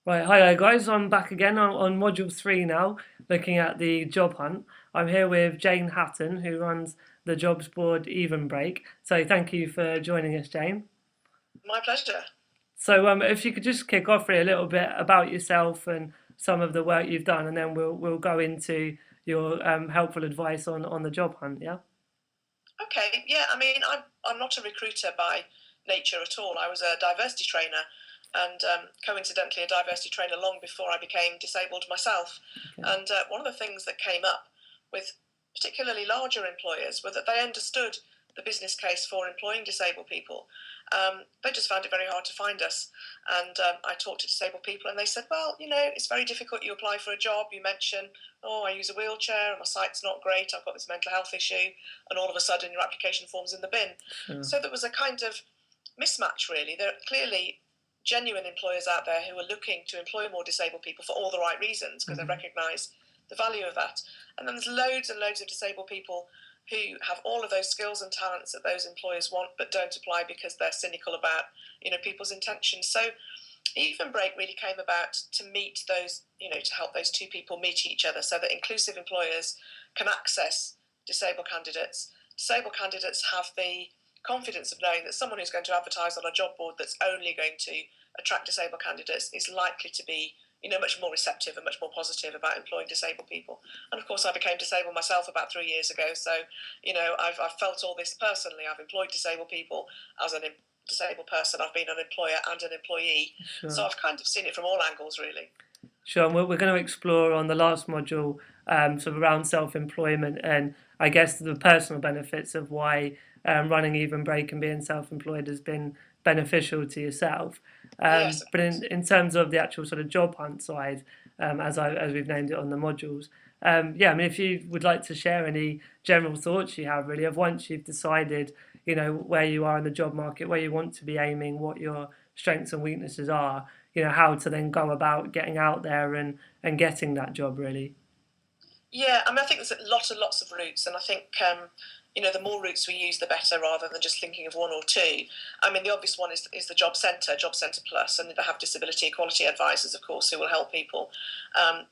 Right, hi there guys, I'm back again on module 3 now, looking at the job hunt. I'm here with Jane Hatton, who runs the jobs board Even Break. So thank you for joining us, Jane. My pleasure. So if you could just kick off really a little bit about yourself and some of the work you've done, and then we'll go into your helpful advice on the job hunt, yeah? Okay, yeah, I'm not a recruiter by nature at all. I was a diversity trainer and coincidentally a diversity trainer long before I became disabled myself. Okay. And one of the things that came up with particularly larger employers were that they understood the business case for employing disabled people. They just found it very hard to find us. And I talked to disabled people and they said, well, it's very difficult. You apply for a job, you mention, oh, I use a wheelchair, my sight's not great, I've got this mental health issue, and all of a sudden your application form's in the bin. Sure. So there was a kind of mismatch, really. There are clearly genuine employers out there who are looking to employ more disabled people for all the right reasons because they recognise the value of that. And then there's loads and loads of disabled people who have all of those skills and talents that those employers want but don't apply because they're cynical about people's intentions. So Even Break really came about to meet those, to help those two people meet each other so that inclusive employers can access disabled candidates. Disabled candidates have the confidence of knowing that someone who's going to advertise on a job board that's only going to attract disabled candidates is likely to be much more receptive and much more positive about employing disabled people. And of course, I became disabled myself about 3 years ago. So, I've felt all this personally. I've employed disabled people as an disabled person. I've been an employer and an employee. Sure. So I've kind of seen it from all angles, really. Sure, and we're going to explore on the last module sort of around self-employment and I guess the personal benefits of why running Even Break and being self-employed has been beneficial to yourself. Yes, of But course. in terms of the actual sort of job hunt side, as we've named it on the modules, yeah, I mean, if you would like to share any general thoughts you have really of once you've decided, where you are in the job market, where you want to be aiming, what your strengths and weaknesses are, how to then go about getting out there and getting that job really. Yeah, I think there's lots and lots of routes, and I think the more routes we use, the better, rather than just thinking of one or two. The obvious one is the Job Centre Plus, and they have disability equality advisors, of course, who will help people.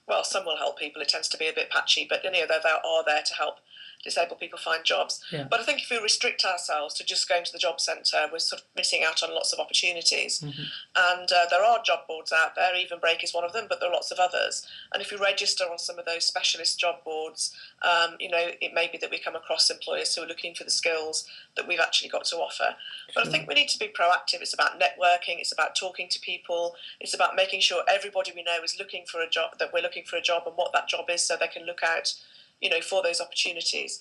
Well, some will help people. It tends to be a bit patchy, but they are there to help disabled people find jobs. Yeah. But I think if we restrict ourselves to just going to the job centre, we're sort of missing out on lots of opportunities. And there are job boards out there. Even Break is one of them, but there are lots of others. And if we register on some of those specialist job boards, it may be that we come across employers who are looking for the skills that we've actually got to offer. But I think we need to be proactive. It's about networking. It's about talking to people. It's about making sure everybody we know is looking for a job, that we're looking for a job and what that job is so they can look out, for those opportunities.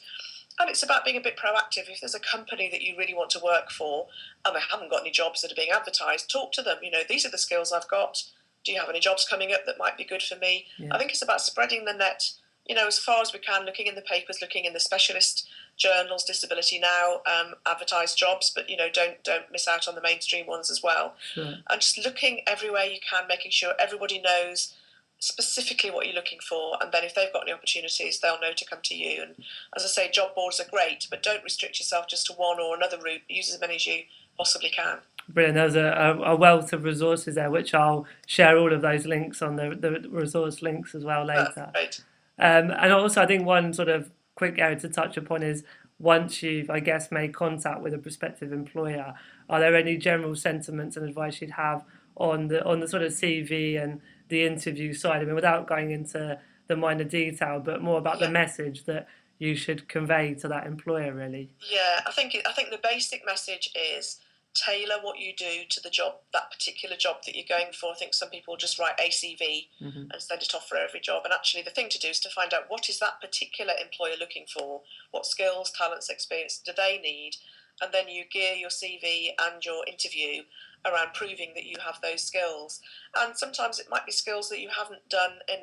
And it's about being a bit proactive. If there's a company that you really want to work for and they haven't got any jobs that are being advertised, talk to them. These are the skills I've got. Do you have any jobs coming up that might be good for me? Yeah. I think it's about spreading the net, as far as we can, looking in the papers, looking in the specialist journals, Disability Now, advertised jobs, but don't miss out on the mainstream ones as well. Sure. And just looking everywhere you can, making sure everybody knows specifically what you're looking for, and then if they've got any opportunities, they'll know to come to you. And as I say, job boards are great, but don't restrict yourself just to one or another route. Use as many as you possibly can. Brilliant. There's a wealth of resources there, which I'll share all of those links on the resource links as well later. Right. And also, I think one sort of quick area to touch upon is once you've, I guess, made contact with a prospective employer, are there any general sentiments and advice you'd have on the sort of CV and the interview side? I mean, without going into the minor detail, but more about the message that you should convey to that employer, really. Yeah, I think the basic message is tailor what you do to the job, that particular job that you're going for. I think some people just write ACV and send it off for every job. And actually, the thing to do is to find out what is that particular employer looking for, what skills, talents, experience do they need, and then you gear your CV and your interview around proving that you have those skills. And sometimes it might be skills that you haven't done in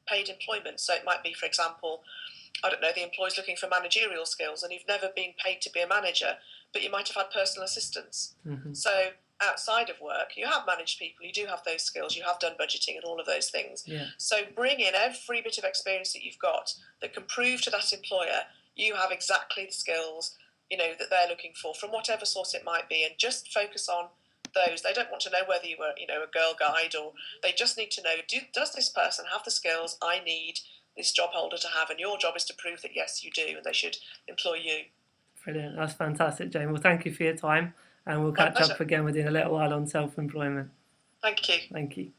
paid employment. So it might be, for example, I don't know, the employer's looking for managerial skills and you've never been paid to be a manager, but you might have had personal assistance. So outside of work, you have managed people, you do have those skills, you have done budgeting and all of those things. Yeah. So bring in every bit of experience that you've got that can prove to that employer you have exactly the skills, that they're looking for from whatever source it might be, and just focus on those. They don't want to know whether you were, a girl guide, or they just need to know, does this person have the skills I need this job holder to have? And your job is to prove that, yes, you do, and they should employ you. Brilliant. That's fantastic, Jane. Well, thank you for your time, and we'll My catch pleasure. up again within a little while on self-employment. Thank you. Thank you.